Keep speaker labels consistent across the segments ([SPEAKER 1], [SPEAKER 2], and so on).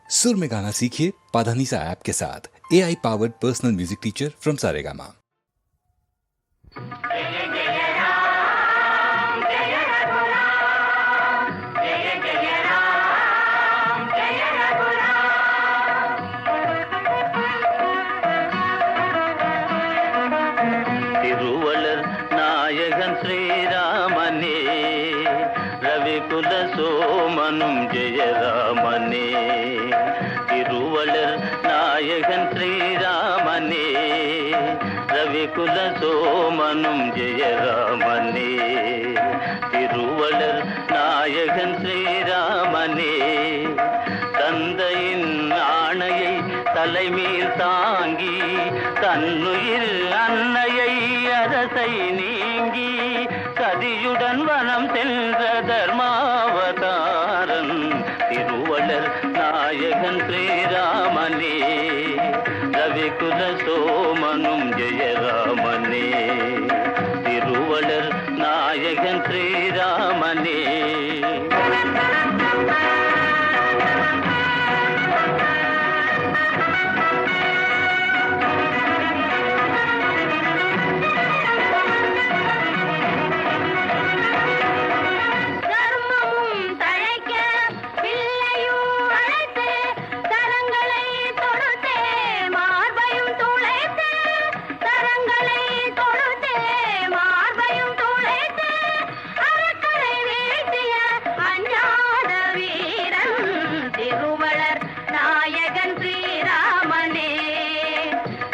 [SPEAKER 1] सुर में गाना सीखिए पाधानीसा ऐप के साथ। AI powered personal music teacher from Saregama.
[SPEAKER 2] திருவளர் நாயகன் ஸ்ரீராமனே, ரவிகுல சோமனும் ஜெயராமனே. திருவளர் நாயகன் ஸ்ரீராமனே, ரவிகுல சோமனும் ஜெயராமனே. திருவளர் நாயகன் ஸ்ரீராமனே, தந்தையின் ஆணையை தலைமீல் தாங்கி தன்னுயிர் அன்னையை அரசை நீங்கி சதியுடன் வனம் சென்ற தர்மாவதாரன் திருவளர் நாயகன் ஸ்ரீராமனே, ரவிகுல சோமனும் ஜெயராமனே. திருவளர் நாயகன் ஸ்ரீராமனே.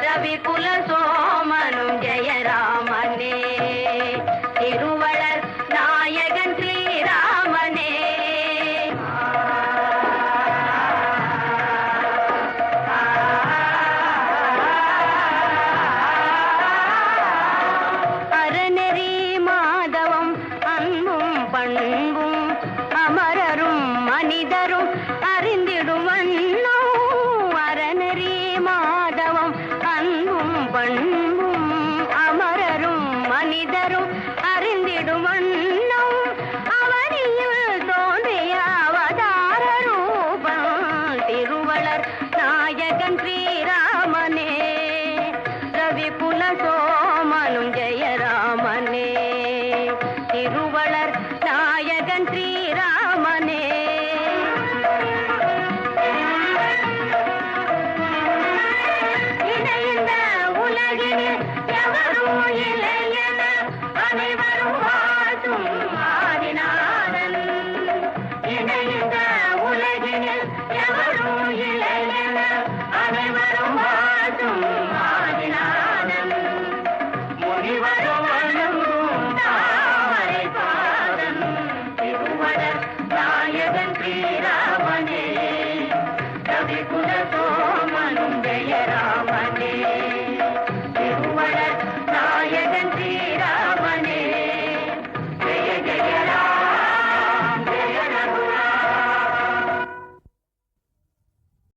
[SPEAKER 3] ரவிகுல சோமனும் ஜெயராமனே. திருவளர் நாயகன் ஸ்ரீராமனே. அறநெறி மாதவம் அன்பும் பண்பும் அமரரும் மனிதரும் அறிந்திடும் வண்ணம். அறநெறி மாதவம் அன்பும் பண்பும் அமரரும் மனிதரும் அறிந்திடும் வண்ணம். அவனியில் தோன்றிய அவதார ரூபம் திருவளர் நாயகன் ஸ்ரீ